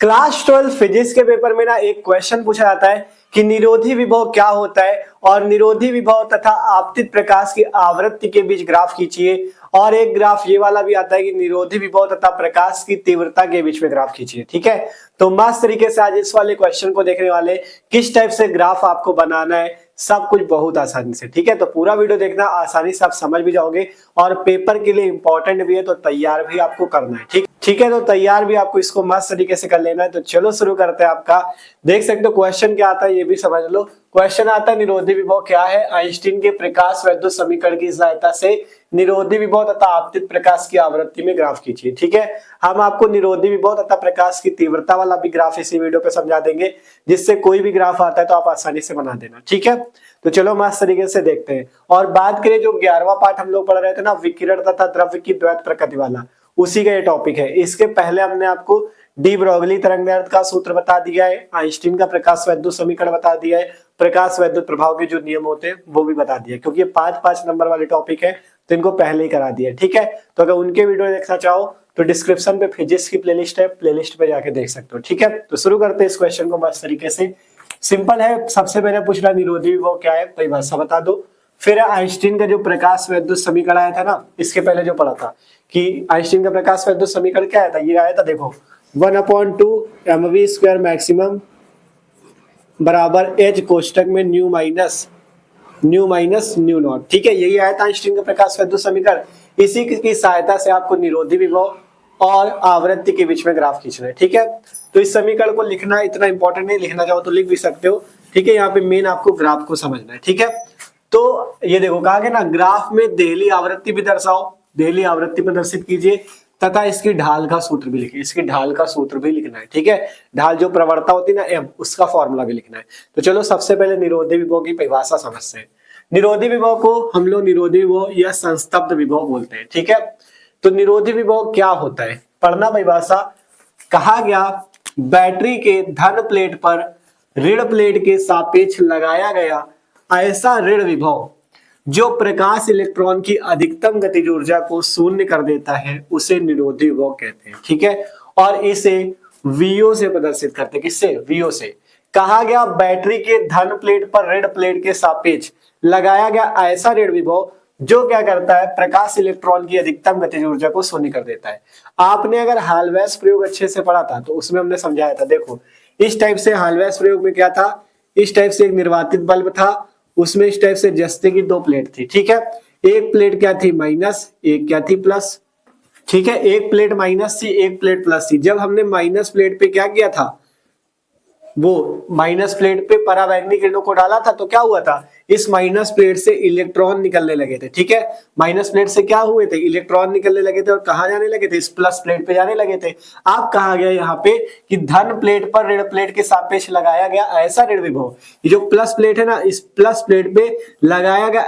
Class 12 physics के paper में ना एक क्वेश्चन पूछा जाता है कि निरोधी विभव क्या होता है और निरोधी विभव तथा आपतित प्रकाश की आवृत्ति के बीच ग्राफ खींचिए। और एक ग्राफ ये वाला भी आता है कि निरोधी विभव तथा प्रकाश की तीव्रता के बीच में ग्राफ खींचिए। ठीक है, तो मस्त तरीके से आज इस वाले क्वेश्चन को देखने वाले किस टाइप से ग्राफ आपको बनाना है, सब कुछ बहुत आसानी से। ठीक है, तो पूरा वीडियो देखना, आसानी से आप समझ भी जाओगे और पेपर के लिए इंपॉर्टेंट भी है, तो तैयार भी आपको करना है। ठीक है, तो तैयार भी आपको इसको मस्त तरीके से कर लेना है। तो चलो शुरू करते हैं। आपका देख सकते हो क्वेश्चन क्या आता है, ये भी समझ लो। क्वेश्चन आता है निरोधी विभव क्या है। आइंस्टीन के प्रकाश वैद्युत समीकरण की सहायता से निरोधी विभव तथा आपतित प्रकाश की आवृत्ति में ग्राफ खींचिए। ठीक है, हम आपको निरोधी विभव तथा प्रकाश की तीव्रता वाला भी ग्राफ इसी वीडियो पे समझा देंगे, जिससे कोई भी ग्राफ आता है तो आप आसानी से बना देना। ठीक है, तो चलो मस्त तरीके से देखते हैं। और बात करें जो 11वां पार्ट हम लोग पढ़ रहे थे ना, विकिरण तथा द्रव्य की द्वैत प्रकृति वाला, उसी का ये टॉपिक है। इसके पहले हमने आपको डी ब्रोगली तरंगदैर्घ्य का सूत्र बता दिया है, आइंस्टीन का प्रकाश वैद्युत समीकरण बता दिया है, प्रकाश वैद्युत प्रभाव के जो नियम होते हैं वो भी बता दिया, क्योंकि ये 5-5 नंबर वाले टॉपिक है तो इनको पहले ही करा दिया। ठीक है, तो अगर उनके वीडियो देखना चाहो तो डिस्क्रिप्शन पे फिजिक्स की प्लेलिस्ट है, प्लेलिस्ट पे जाके देख सकते हो। ठीक है, तो शुरू करते हैं इस क्वेश्चन को मस्त तरीके से। सिंपल है, सबसे पहले पूछना निरोधी विभव क्या है, परिभाषा बता दो। फिर आइंस्टीन का जो प्रकाश वैद्युत समीकरण आया था ना, इसके पहले जो पढ़ा था कि आइंस्टीन का प्रकाश वैद्युत समीकरण क्या आया था, ये आया था देखो 1/2 mv² मैक्सिमम बराबर एच कोष्टक में न्यू माइनस न्यू नॉट। ठीक है, यही आया था आइंस्टीन का प्रकाश वैद्युत समीकरण। इसी की सहायता से आपको निरोधी विभव और आवृत्ति के बीच में ग्राफ खींचना है। ठीक है, तो इस समीकरण को लिखना इतना इंपॉर्टेंट नहीं, लिखना चाहो तो लिख भी सकते हो। ठीक है, यहाँ पे मेन आपको ग्राफ को समझना है। ठीक है, तो ये देखो कहा गया ना, ग्राफ में देहली आवृत्ति भी दर्शाओ, देहली आवृत्ति प्रदर्शित कीजिए तथा इसकी ढाल का सूत्र भी लिखिए। इसकी ढाल का सूत्र भी लिखना है। ठीक है, ढाल जो प्रवणता होती है ना एम, उसका फॉर्मूला भी लिखना है। तो चलो सबसे पहले निरोधी विभव की परिभाषा समझते हैं। निरोधी विभव को हम लोग निरोधी विभव या संस्तब्ध विभव बोलते हैं। ठीक है, तो निरोधी विभव क्या होता है, पढ़ना परिभाषा। कहा गया बैटरी के धन प्लेट पर ऋण प्लेट के सापेक्ष लगाया गया ऐसा ऋण विभव जो प्रकाश इलेक्ट्रॉन की अधिकतम गतिज ऊर्जा को शून्य कर देता है, उसे निरोधी विभव कहते हैं। ठीक है, और इसे वीओ से प्रदर्शित करते हैं। किससे? वीओ से। कहा गया बैटरी के धन प्लेट पर ऋण प्लेट के सापेक्ष लगाया गया ऐसा ऋण विभव जो क्या करता है, प्रकाश इलेक्ट्रॉन की अधिकतम गतिज ऊर्जा को शून्य कर देता है। आपने अगर हाल्वेस प्रयोग अच्छे से पढ़ा था तो उसमें हमने समझाया था, देखो इस टाइप से हाल्वेस प्रयोग में क्या था, इस टाइप से एक निर्वातित बल्ब था, उसमें इस टाइप से जस्ते की 2 प्लेट थी। ठीक है, एक प्लेट क्या थी माइनस, एक क्या थी प्लस। ठीक है, एक प्लेट माइनस थी, एक प्लेट प्लस थी। जब हमने माइनस प्लेट पे क्या किया था, वो माइनस प्लेट पे पराबैंगनी किरणों को डाला था, तो क्या हुआ था, इस माइनस प्लेट से इलेक्ट्रॉन निकलने लगे थे। ठीक है, माइनस प्लेट से क्या हुए थे, इलेक्ट्रॉन निकलने लगे थे और कहां जाने लगे थे, इस प्लस प्लेट पे जाने लगे थे। अब कहा गया यहाँ पे कि धन प्लेट पर ऋण प्लेट के सापेक्ष लगाया गया ऐसा ऋण विभव, ये जो प्लस प्लेट है ना, इस प्लस प्लेट पे लगाया गया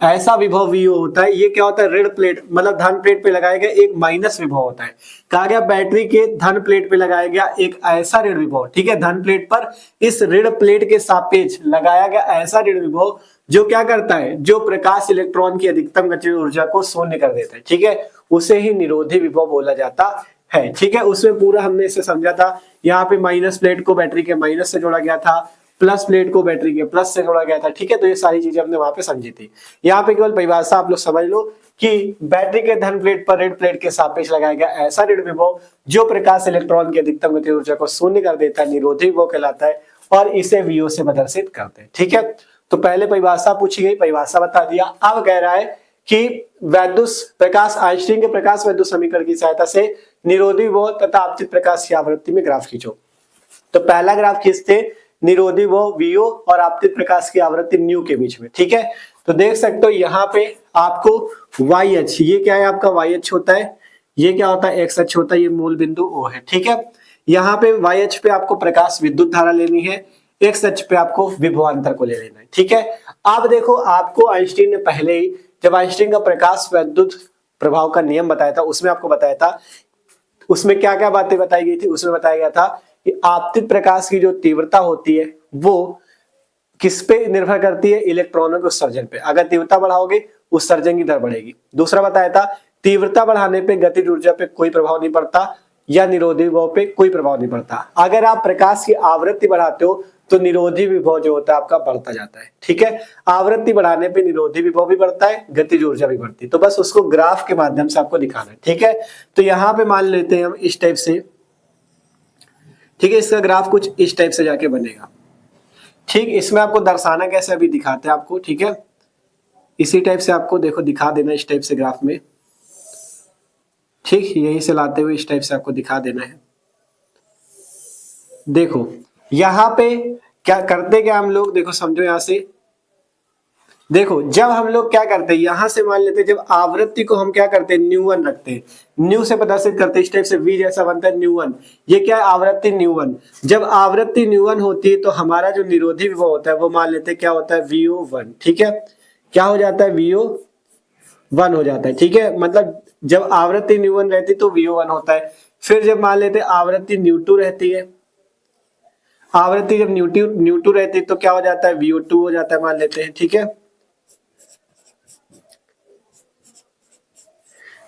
ऐसा विभव वीओ होता है। ये क्या होता है, ऋण प्लेट मतलब धन प्लेट पे लगाया गया एक माइनस विभव होता है। कहा गया बैटरी के धन प्लेट पे लगाया गया एक ऐसा ऋण विभव। ठीक है, धन प्लेट पर इस ऋण प्लेट के सापेक्ष लगाया गया ऐसा ऋण विभव जो क्या करता है, जो प्रकाश इलेक्ट्रॉन की अधिकतम गतिज ऊर्जा को शून्य कर देता है। ठीक है, उसे ही निरोधी विभव बोला जाता है। ठीक है, उसमें पूरा हमने इसे समझा था। यहाँ पे माइनस प्लेट को बैटरी के माइनस से जोड़ा गया था, प्लस प्लेट को बैटरी के प्लस से जोड़ा गया था। ठीक है, तो ये सारी चीजें हमने वहां पे समझी थी। यहाँ पे केवल परिभाषा आप लोग समझ लो कि बैटरी के धन प्लेट पर ऋण प्लेट के सापेक्ष लगाया गया ऐसा ऋण विभव जो प्रकाश इलेक्ट्रॉन की अधिकतम गतिज ऊर्जा को शून्य कर देता है, निरोधी विभव कहलाता है और इसे वीओ से प्रदर्शित करते हैं। ठीक है, तो पहले परिभाषा पूछी गई, परिभाषा बता दिया। अब कह रहा है कि वैद्युत प्रकाश आइंस्टीन के प्रकाश वैद्युत समीकरण की सहायता से निरोधी विभव तथा आपतित प्रकाश की आवृत्ति में ग्राफ खींचो। तो पहला ग्राफ खींचते निरोधी वो वीओ और आपतित प्रकाश की आवृत्ति न्यू के बीच में। ठीक है, तो देख सकते हो यहाँ पे आपको वाई अक्ष, ये क्या है आपका वाई अक्ष होता है, ये क्या होता है एक्स अक्ष होता है, ये मूल बिंदु ओ है। ठीक है, यहाँ पे वाई अक्ष पे आपको प्रकाश विद्युत धारा लेनी है, एक्स अक्ष पे आपको विभवांतर को ले लेना है। ठीक है, अब देखो आपको आइंस्टीन ने पहले ही जब आइंस्टीन का प्रकाश वैद्युत प्रभाव का नियम बताया था, उसमें आपको बताया था, उसमें क्या क्या बातें बताई गई थी, उसमें बताया गया था कि आपतित प्रकाश की जो तीव्रता होती है वो किस पे निर्भर करती है, इलेक्ट्रॉनों के उत्सर्जन पे। अगर तीव्रता बढ़ाओगे उत्सर्जन की दर बढ़ेगी। दूसरा बताया था तीव्रता बढ़ाने पे गतिज ऊर्जा पे कोई प्रभाव नहीं पड़ता, या निरोधी विभव पे कोई प्रभाव नहीं पड़ता। अगर आप प्रकाश की आवृत्ति बढ़ाते हो तो निरोधी विभव जो होता है आपका बढ़ता जाता है। ठीक है, आवृत्ति बढ़ाने पे निरोधी विभव भी बढ़ता है, गतिज ऊर्जा भी बढ़ती है। तो बस उसको ग्राफ के माध्यम से आपको दिखाना है। ठीक है, तो यहाँ पे मान लेते हैं हम इस टाइप से। ठीक है, इसका ग्राफ कुछ इस टाइप से जाके बनेगा। ठीक, इसमें आपको दर्शाना कैसे अभी दिखाते हैं आपको। ठीक है, इसी टाइप से आपको देखो दिखा देना इस टाइप से ग्राफ में। ठीक, यहीं से लाते हुए इस टाइप से आपको दिखा देना है। देखो यहां पे क्या करते, क्या हम लोग देखो समझो यहां से देखो, जब हम लोग क्या करते हैं यहां से मान लेते हैं, जब आवृत्ति को हम क्या करते हैं न्यू1 रखते हैं, न्यू से प्रदर्शित करते हैं इस टाइप से, v जैसा बनता है न्यू1। ये क्या है, आवृत्ति न्यू1। जब आवृत्ति न्यू1 होती है तो हमारा जो निरोधी विभव होता है वो मान लेते हैं क्या होता है, VO1। ठीक है, क्या हो जाता है, VO1 हो जाता है। ठीक है, मतलब जब आवृत्ति न्यू1 रहती है तो VO1 होता है। फिर जब मान लेते हैं आवृत्ति न्यू2 रहती है, आवृत्ति जब न्यू2 रहती है तो क्या हो जाता है, VO2 हो जाता है मान लेते हैं। ठीक है,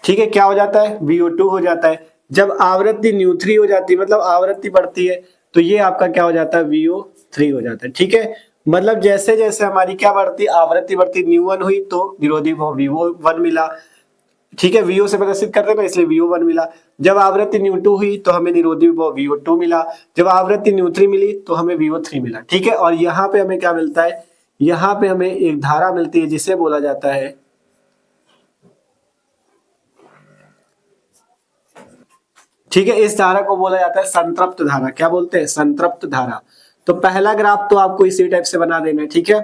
ठीक है, क्या हो जाता है, VO2 हो जाता है। जब आवृत्ति न्यू3 हो जाती है, मतलब आवृत्ति बढ़ती है, तो ये आपका क्या हो जाता है, VO3 हो जाता है। ठीक है, मतलब जैसे जैसे हमारी क्या बढ़ती, आवृत्ति बढ़ती, न्यू1 हुई तो विरोधी विभव VO1 मिला। ठीक है, VO से प्रदर्शित करते हैं ना, इसलिए VO1 मिला। जब आवृत्ति न्यू2 हुई तो हमें निरोधी विभव VO2 मिला। जब आवृत्ति न्यू3 मिली तो हमें VO3 मिला। ठीक है, और यहाँ पे हमें क्या मिलता है, यहाँ पे हमें एक धारा मिलती है जिसे बोला जाता है, ठीक है, इस धारा को बोला जाता है संतृप्त धारा। क्या बोलते हैं, संतृप्त धारा। तो पहला ग्राफ तो आपको इसी टाइप से बना देना है। ठीक है,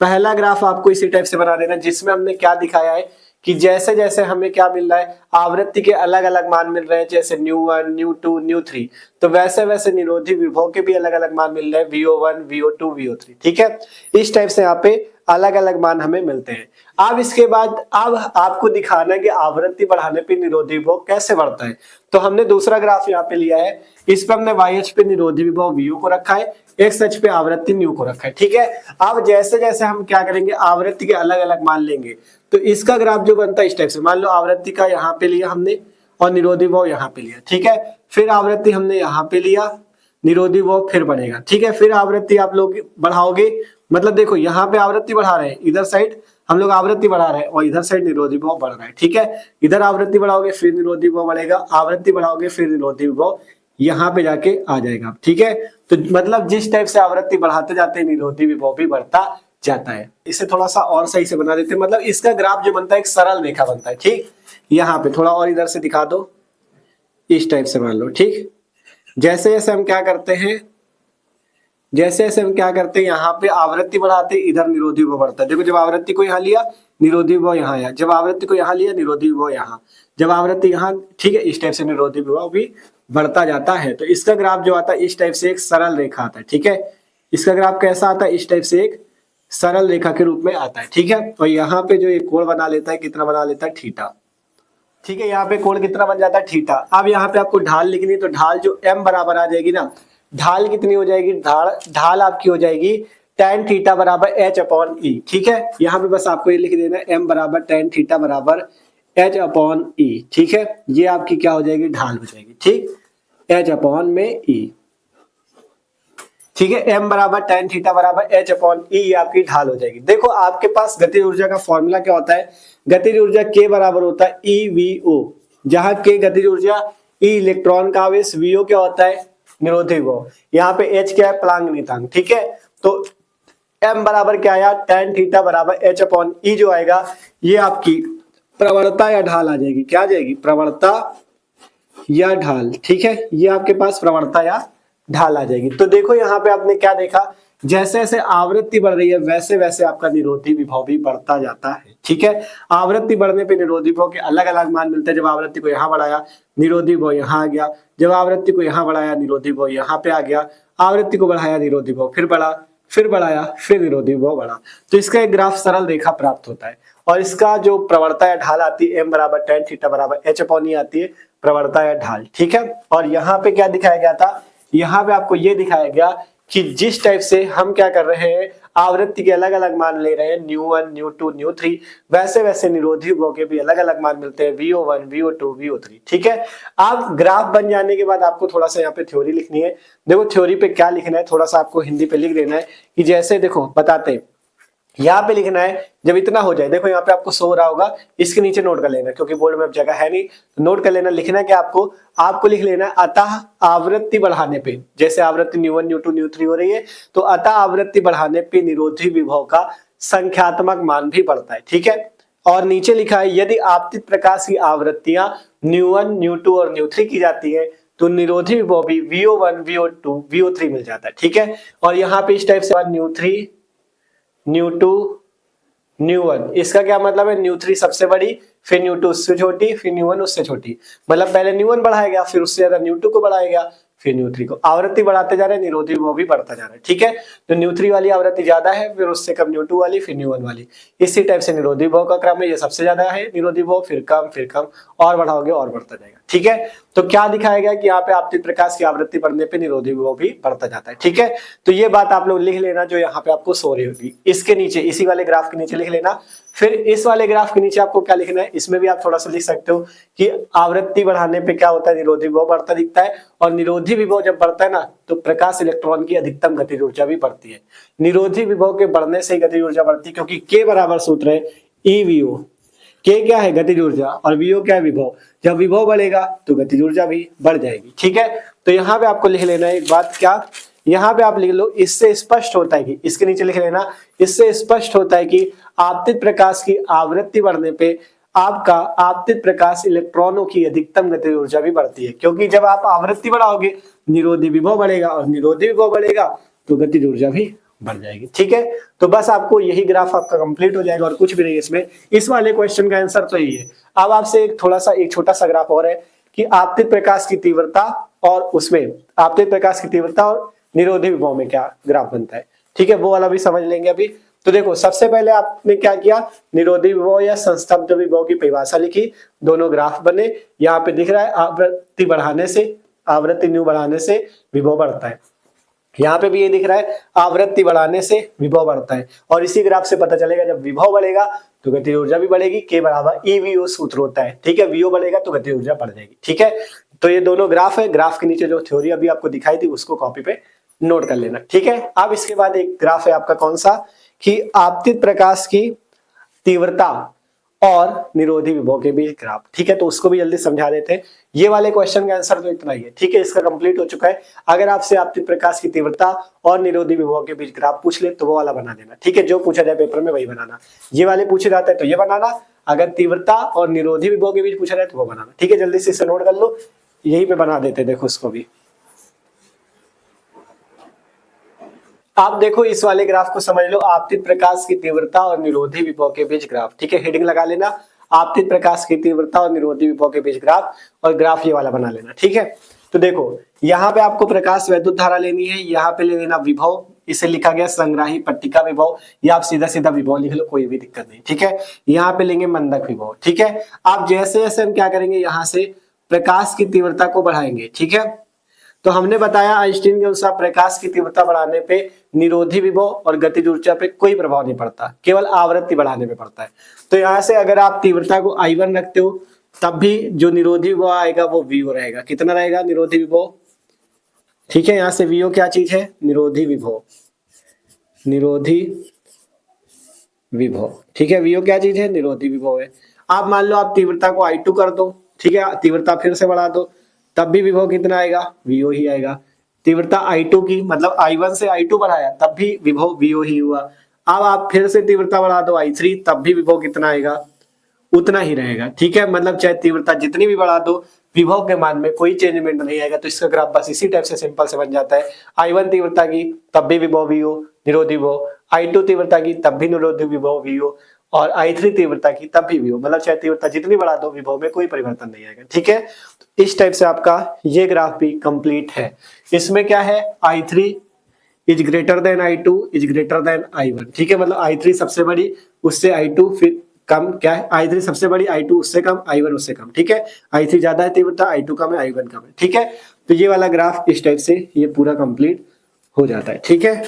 पहला ग्राफ आपको इसी टाइप से बना देना, जिसमें हमने क्या दिखाया है कि जैसे जैसे हमें क्या मिल रहा है, आवृत्ति के अलग अलग मान मिल रहे हैं, जैसे न्यू1, न्यू2, न्यू3, तो वैसे वैसे निरोधी विभव के भी अलग अलग मान मिल रहे हैं, VO1, VO2, VO3। ठीक है, इस टाइप से यहाँ पे अलग अलग मान हमें मिलते हैं। अब इसके बाद अब आपको दिखाना है कि आवृत्ति बढ़ाने पे निरोधी विभव कैसे बढ़ता है। तो हमने दूसरा ग्राफ यहाँ पे लिया है, इस पर हमने y अक्ष पे निरोधी विभव VO को रखा है, x अक्ष पे आवृत्ति न्यू को रखा है। ठीक है, अब जैसे जैसे हम क्या करेंगे, आवृत्ति के अलग अलग मान लेंगे, तो इसका ग्राफ जो बनता है इस टाइप से, मान लो आवृत्ति का यहाँ पे लिया हमने और निरोधी विभव यहाँ पे लिया। ठीक है, फिर आवृत्ति हमने यहाँ पे लिया, निरोधी विभव फिर बढ़ेगा। ठीक है, फिर आवृत्ति आप लोग बढ़ाओगे, मतलब देखो यहाँ पे आवृत्ति बढ़ा रहे हैं, इधर साइड हम लोग आवृत्ति बढ़ा रहे हैं और इधर साइड निरोधी विभव बढ़ रहा है। ठीक है, इधर आवृत्ति बढ़ाओगे फिर निरोधी विभव बढ़ेगा, आवृत्ति बढ़ाओगे फिर निरोधी विभव यहाँ पे जाके आ जाएगा। ठीक है, तो मतलब जिस टाइप से आवृत्ति बढ़ाते जाते हैं निरोधी विभव भी बढ़ता जाता है। इसे थोड़ा सा और सही से बना देते हैं, मतलब इसका ग्राफ जो बनता है एक सरल रेखा बनता है। ठीक, यहाँ पे थोड़ा और इधर से दिखा दो, इस टाइप से मान लो। ठीक, जैसे जैसे हम क्या करते हैं, जैसे जैसे हम क्या करते हैं, यहाँ पे आवृत्ति बढ़ाते इधर निरोधी विभव बढ़ता है। देखो जब आवृत्ति को यहाँ लिया निरोधी विभव यहाँ आया, जब आवृत्ति को यहाँ लिया निरोधी विभव यहाँ, जब आवृत्ति यहाँ, ठीक है, इस टाइप से निरोधी विभव भी बढ़ता जाता है। तो इसका ग्राफ जो आता है इस टाइप से एक सरल रेखा आता है। ठीक है, इसका ग्राफ कैसा आता है, इस टाइप से एक सरल रेखा के रूप में आता है। ठीक है, और यहाँ पे जो एक कोण बना लेता है, कितना बना लेता है, थीटा। ठीक है, यहाँ पे कोण कितना बन जाता है, थीटा। अब यहाँ पे आपको ढाल लिखनी है, तो ढाल जो m बराबर आ जाएगी ना, ढाल कितनी हो जाएगी, ढाल आपकी हो जाएगी tan थीटा बराबर h/e। ठीक है, यहाँ पे बस आपको ये लिख देना m बराबर tan थीटा बराबर h/e। ठीक है, ये आपकी क्या हो जाएगी, ढाल हो जाएगी। ठीक, h/e। ठीक है, m बराबर tan थीटा बराबर h/e ये आपकी ढाल हो जाएगी। देखो आपके पास गतिज ऊर्जा का फॉर्मूला क्या होता है, गतिज ऊर्जा k बराबर होता है EVO, जहां k गतिज ऊर्जा, E इलेक्ट्रॉन का आवेश, VO क्या होता है, निरोधी विभव, यहाँ पे H क्या है, प्लांक नियतांक। ठीक है, तो m बराबर क्या आया, tan थीटा बराबर h/e जो आएगा, ये आपकी प्रवणता या ढाल आ जाएगी। क्या आ जाएगी, प्रवणता या ढाल। ठीक है, ये आपके पास प्रवणता या ढाल आ जाएगी। तो देखो यहाँ पे आपने क्या देखा, जैसे जैसे आवृत्ति बढ़ रही है वैसे वैसे आपका निरोधी विभव भी बढ़ता जाता है। ठीक है, आवृत्ति बढ़ने पे निरोधी विभव के अलग अलग मान मिलते हैं। जब आवृत्ति को यहाँ बढ़ाया निरोधी विभव यहाँ आ गया, जब आवृत्ति को यहाँ बढ़ाया निरोधी विभव यहाँ पे आ गया, आवृत्ति को बढ़ाया निरोधी विभव फिर बढ़ा, फिर बढ़ाया, फिर निरोधी विभव बढ़ा। तो इसका एक ग्राफ सरल रेखा प्राप्त होता है, और इसका जो प्रवणता या ढाल आती है m बराबर tan थीटा बराबर h/e आती है, प्रवणता या ढाल। ठीक है, और यहाँ पे क्या दिखाया गया था, यहाँ पे आपको ये दिखाया गया कि जिस टाइप से हम क्या कर रहे हैं, आवृत्ति के अलग अलग मान ले रहे हैं, न्यू1, न्यू2, न्यू3, वैसे वैसे निरोधी विभव के भी अलग अलग मान मिलते हैं, VO1, VO2, VO3। ठीक है, अब ग्राफ बन जाने के बाद आपको थोड़ा सा यहाँ पे थ्योरी लिखनी है। देखो थ्योरी पे क्या लिखना है, थोड़ा सा आपको हिंदी पे लिख देना है कि जैसे देखो बताते हैं, यहाँ पे लिखना है जब इतना हो जाए, देखो यहाँ पे आपको शो हो रहा होगा, इसके नीचे नोट कर लेना क्योंकि बोर्ड में अब जगह है नहीं, तो नोट कर लेना। लिखना क्या आपको लिख लेना अतः आवृत्ति बढ़ाने पे, जैसे आवृत्ति न्यू1, न्यू2, न्यू3 हो रही है, तो अतः आवृत्ति बढ़ाने पे निरोधी विभव का संख्यात्मक मान भी बढ़ता है। ठीक है, और नीचे लिखा है यदि आपतित प्रकाश की आवृत्तियां न्यू1, न्यू2 और न्यू3 की जाती है तो निरोधी विभव भी VO1, VO2, VO3 मिल जाता है। ठीक है, और यहाँ पे इस टाइप से न्यू3, न्यू2, न्यू1, इसका क्या मतलब है, न्यू3 सबसे बड़ी, फिर न्यू2 उससे छोटी, फिर न्यू1 उससे छोटी, मतलब पहले न्यू1 बढ़ाएगा, फिर उससे ज्यादा न्यू2 को बढ़ाएगा, फिर न्यू3 को। आवृत्ति बढ़ाते जा रहे हैं, निरोधी विभव भी बढ़ता जा रहा है। ठीक है, तो न्यू3 वाली आवृत्ति ज्यादा है, फिर उससे कम न्यू2 वाली, फिर न्यू1 वाली। इसी टाइप से निरोधी विभव का क्रम है, ये सबसे ज्यादा है निरोधी विभव, फिर कम, और बढ़ाओगे और बढ़ता जाएगा। ठीक है, तो क्या दिखाया गया कि यहाँ पे आपतित प्रकाश की आवृत्ति बढ़ने पे निरोधी विभव भी बढ़ता जाता है। ठीक है, तो ये बात आप लोग लिख लेना जो यहाँ पे आपको सो रही होगी, इसके नीचे, इसी वाले ग्राफ के नीचे लिख लेना। फिर इस वाले ग्राफ के नीचे आपको क्या लिखना है, इसमें भी आप थोड़ा सा लिख सकते हो कि आवृत्ति बढ़ाने पे क्या होता है, निरोधी विभव बढ़ता दिखता है, और निरोधी विभव जब बढ़ता है ना तो प्रकाश इलेक्ट्रॉन की अधिकतम गतिज ऊर्जा भी बढ़ती है। निरोधी विभव के बढ़ने से ही गतिज ऊर्जा बढ़ती है, क्योंकि के बराबर सूत्र है EVO। के क्या है, गतिज ऊर्जा, और VO क्या है, विभव। जब विभव बढ़ेगा तो गतिज ऊर्जा भी बढ़ जाएगी। ठीक है, तो यहाँ पे आपको लिख लेना है एक बात, क्या यहाँ पे आप लिख लो, इससे स्पष्ट होता है कि, इसके नीचे लिख लेना, इससे स्पष्ट होता है कि आपतित प्रकाश की आवृत्ति बढ़ने पे आपका आपतित प्रकाश इलेक्ट्रॉनों की अधिकतम गतिज ऊर्जा भी बढ़ती है, क्योंकि जब आप आवृत्ति बढ़ाओगे निरोधी विभव बढ़ेगा, और निरोधी विभव बढ़ेगा तो गतिज ऊर्जा भी बढ़ जाएगी। ठीक है, तो बस आपको यही ग्राफ आपका कंप्लीट हो जाएगा और कुछ भी नहीं है इसमें। इस वाले क्वेश्चन का आंसर तो यही है। अब आपसे एक छोटा सा ग्राफ और है कि आपतित प्रकाश की तीव्रता और उसमें आपतित प्रकाश की तीव्रता और निरोधी विभव में क्या ग्राफ बनता है। ठीक है, वो वाला भी समझ लेंगे अभी। तो देखो सबसे पहले आपने क्या किया, निरोधी विभव या संस्तब्ध विभव की परिभाषा लिखी, दोनों ग्राफ बने। यहाँ पे दिख रहा है आवृत्ति बढ़ाने से, आवृत्ति न्यू बढ़ाने से विभव बढ़ता है, यहाँ पे भी ये दिख रहा है आवृत्ति बढ़ाने से विभव बढ़ता है। और इसी ग्राफ से पता चलेगा जब विभव बढ़ेगा तो गतिज ऊर्जा भी बढ़ेगी, के बराबर EVO सूत्र होता है। ठीक है, VO बढ़ेगा तो गतिज ऊर्जा बढ़ जाएगी। ठीक है, तो ये दोनों ग्राफ है, ग्राफ के नीचे जो थ्योरी अभी आपको दिखाई थी उसको कॉपी पे नोट कर लेना। ठीक है, अब इसके बाद एक ग्राफ है आपका कौन सा, कि आपतित प्रकाश की तीव्रता और निरोधी विभव के बीच ग्राफ। ठीक है, तो उसको भी जल्दी समझा देते हैं। ये वाले क्वेश्चन का आंसर तो इतना ही है। ठीक है, इसका कंप्लीट हो चुका है। अगर आपसे आपतित प्रकाश की तीव्रता और निरोधी विभव के बीच ग्राफ पूछ ले तो वो वाला बना देना। ठीक है, जो पूछा जाए पेपर में वही बनाना। ये वाले पूछे जाते हैं तो ये बनाना, अगर तीव्रता और निरोधी विभव के बीच पूछा जाए तो वो बनाना। ठीक है, जल्दी से इसे नोट कर लो, यही पे बना देते, देखो इसको भी। आप देखो इस वाले ग्राफ को समझ लो, आपतित प्रकाश की तीव्रता और निरोधी विभव के बीच ग्राफ। ठीक है, हेडिंग लगा लेना, आपतित प्रकाश की तीव्रता और निरोधी विभव के बीच ग्राफ, और ग्राफ ये वाला बना लेना। ठीक है, तो देखो यहाँ पे आपको प्रकाश वैद्युत धारा लेनी है, यहाँ पे ले लेना विभव, इसे लिखा गया संग्राही पट्टिका विभव, या आप सीधा सीधा विभव लिख लो, कोई भी दिक्कत नहीं। ठीक है, यहाँ पे लेंगे मंदक विभव। ठीक है, आप जैसे जैसे हम क्या करेंगे, यहाँ से प्रकाश की तीव्रता को बढ़ाएंगे। ठीक है, तो हमने बताया आइंस्टीन के अनुसार प्रकाश की तीव्रता बढ़ाने पे निरोधी विभव और गतिज ऊर्जा पे कोई प्रभाव नहीं पड़ता, केवल आवृत्ति बढ़ाने पे पड़ता है। तो यहाँ से अगर आप तीव्रता को I1 रखते हो तब भी जो निरोधी विभव आएगा वो VO रहेगा। कितना रहेगा निरोधी विभव? ठीक है, यहाँ से VO क्या चीज है, निरोधी विभव, निरोधी विभव। ठीक है, VO क्या चीज है, निरोधी विभव है। आप मान लो आप तीव्रता को I2 कर दो, ठीक है, तीव्रता फिर से बढ़ा दो, तब भी विभव कितना आएगा, VO ही आएगा। तीव्रता I2 की मतलब I1 से I2 बढ़ाया तब भी विभव VO ही हुआ। अब आप फिर से तीव्रता बढ़ा दो I3, तब भी विभव कितना आएगा, उतना ही रहेगा। ठीक है, मतलब चाहे तीव्रता जितनी भी बढ़ा दो विभव के मान में कोई चेंजमेंट नहीं आएगा। तो इसका ग्राफ बस इसी टाइप से सिंपल से बन जाता है। I1 तीव्रता की तब भी विभव VO निरोधी विभव, I2 तीव्रता की तब भी निरोधी विभव VO, और I3 तीव्रता की तब भी VO, मतलब चाहे तीव्रता जितनी बढ़ा दो विभव में कोई परिवर्तन नहीं आएगा। ठीक है, तो इस टाइप से आपका ये ग्राफ भी कंप्लीट है। इसमें क्या है, I3 is greater than I2 is greater than I1। ठीक है, मतलब I3 सबसे बड़ी, उससे I2 फिर कम, क्या है I3 सबसे बड़ी, I2 उससे कम, I1 उससे कम। ठीक है, I3 ज्यादा है तीव्रता, I2 कम है, I1 कम है। ठीक है, तो ये वाला ग्राफ इस टाइप से ये पूरा कंप्लीट हो जाता है। ठीक है,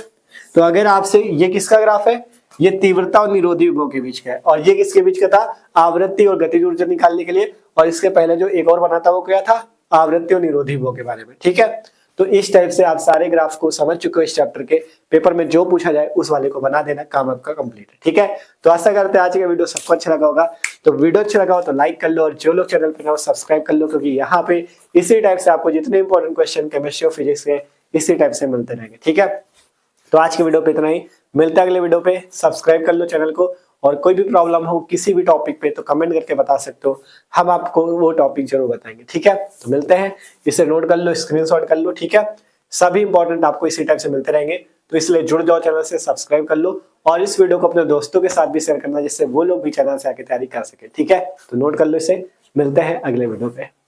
तो अगर आपसे ये किसका ग्राफ है, ये तीव्रता और निरोधी विभव के बीच का है, और ये किसके बीच का था, आवृत्ति और गतिज ऊर्जा निकालने के लिए। और इसके पहले जो एक और बना था वो क्या था, आवृत्ति और निरोधी विभव के बारे में। ठीक है, तो इस टाइप से आप सारे ग्राफ को समझ चुके हो। इस चैप्टर के पेपर में जो पूछा जाए उस वाले को बना देना, काम आपका कंप्लीट है। ठीक है, तो आशा करते हैं आज का वीडियो सबको अच्छा लगा होगा। तो वीडियो अच्छा लगा हो तो लाइक कर लो, और जो लोग चैनल पर नए हो सब्सक्राइब कर लो, क्योंकि यहाँ पे इसी टाइप से आपको जितने इंपॉर्टेंट क्वेश्चन केमिस्ट्री और फिजिक्स के इसी टाइप से मिलते रहेंगे। ठीक है, तो आज की वीडियो पे इतना ही, मिलता है अगले वीडियो पे। सब्सक्राइब कर लो चैनल को, और कोई भी प्रॉब्लम हो किसी भी टॉपिक पे तो कमेंट करके बता सकते हो, हम आपको वो टॉपिक जरूर बताएंगे। ठीक है, तो मिलते हैं, इसे नोट कर लो, स्क्रीनशॉट कर लो। ठीक है, सभी इंपॉर्टेंट आपको इसी टाइप से मिलते रहेंगे, तो इसलिए जुड़ जाओ चैनल से, सब्सक्राइब कर लो, और इस वीडियो को अपने दोस्तों के साथ भी शेयर करना, जिससे वो लोग भी चैनल से आके तैयारी कर सके। ठीक है, तो नोट कर लो इसे, मिलते हैं अगले वीडियो पे।